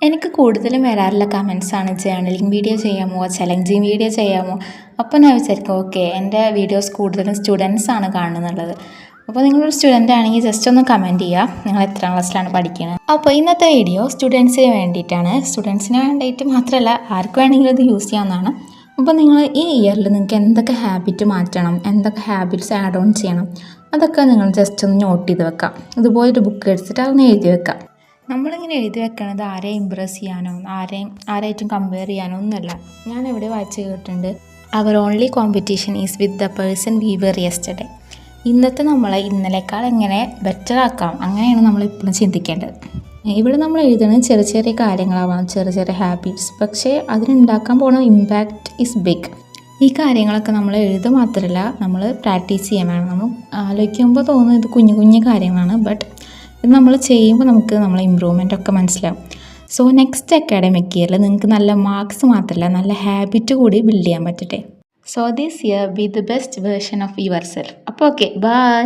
എനിക്ക് കൂടുതലും വരാറുള്ള കമൻസാണ് journaling video ചെയ്യാമോ, ചലഞ്ചിങ് വീഡിയോ ചെയ്യാമോ. അപ്പോൾ ഞാൻ വിചാരിക്കും ഓക്കെ എൻ്റെ വീഡിയോസ് കൂടുതലും സ്റ്റുഡൻസാണ് കാണുന്നുള്ളത്. അപ്പോൾ നിങ്ങളൊരു സ്റ്റുഡൻ്റ് ആണെങ്കിൽ ജസ്റ്റ് ഒന്ന് കമൻറ്റ് ചെയ്യുക നിങ്ങൾ എത്രാം ക്ലാസ്സിലാണ് പഠിക്കുന്നത്. അപ്പോൾ ഇന്നത്തെ വീഡിയോ സ്റ്റുഡൻസിന് വേണ്ടിയിട്ടാണ്. സ്റ്റുഡൻസിന് വേണ്ടിയിട്ട് മാത്രമല്ല ആർക്ക് വേണമെങ്കിലും ഇത് യൂസ് ചെയ്യാവുന്നതാണ്. അപ്പോൾ നിങ്ങൾ ഈ ഇയറിൽ നിങ്ങൾക്ക് എന്തൊക്കെ ഹാബിറ്റ് മാറ്റണം, എന്തൊക്കെ ഹാബിറ്റ്സ് ആഡ് ഓൺ ചെയ്യണം, അതൊക്കെ നിങ്ങൾ ജസ്റ്റ് ഒന്ന് നോട്ട് ചെയ്ത് വെക്കാം. ഇതുപോലൊരു ബുക്ക് എടുത്തിട്ട് അതൊന്ന് എഴുതി വെക്കാം. നമ്മളിങ്ങനെ എഴുതി വെക്കണത് ആരെയും ഇമ്പ്രസ് ചെയ്യാനോ ആരായിട്ടും കമ്പയർ ചെയ്യാനോ ഒന്നുമല്ല. ഞാൻ എവിടെ വായിച്ച് കേട്ടിട്ടുണ്ട്, അവർ only competition is with the person we were yesterday. ഇന്നത്തെ നമ്മളെ ഇന്നലേക്കാൾ എങ്ങനെ ബെറ്റർ ആക്കാം, അങ്ങനെയാണ് നമ്മളിപ്പോഴും ചിന്തിക്കേണ്ടത്. ഇവിടെ നമ്മൾ എഴുതുന്നത് ചെറിയ ചെറിയ കാര്യങ്ങളാവാം, ചെറിയ ചെറിയ ഹാബിറ്റ്സ്, പക്ഷേ അതിനുണ്ടാക്കാൻ പോകുന്ന ഇമ്പാക്റ്റ് ഈസ് ബിഗ്. ഈ കാര്യങ്ങളൊക്കെ നമ്മൾ എഴുതുക മാത്രമല്ല നമ്മൾ പ്രാക്ടീസ് ചെയ്യാൻ വേണം. നമ്മൾ ആലോചിക്കുമ്പോൾ തോന്നുന്നത് ഇത് കുഞ്ഞു കുഞ്ഞു കാര്യങ്ങളാണ്, ബട്ട് ഇത് നമ്മൾ ചെയ്യുമ്പോൾ നമുക്ക് നമ്മളെ ഇമ്പ്രൂവ്മെൻ്റ് ഒക്കെ മനസ്സിലാവും. സോ നെക്സ്റ്റ് അക്കാഡമിക് ഇയറിൽ നിങ്ങൾക്ക് നല്ല മാർക്സ് മാത്രമല്ല നല്ല ഹാബിറ്റ് കൂടി ബിൽഡ് ചെയ്യാൻ പറ്റട്ടെ. So this year be the best version of yourself. അപ്പോൾ ഓക്കെ, ബൈ.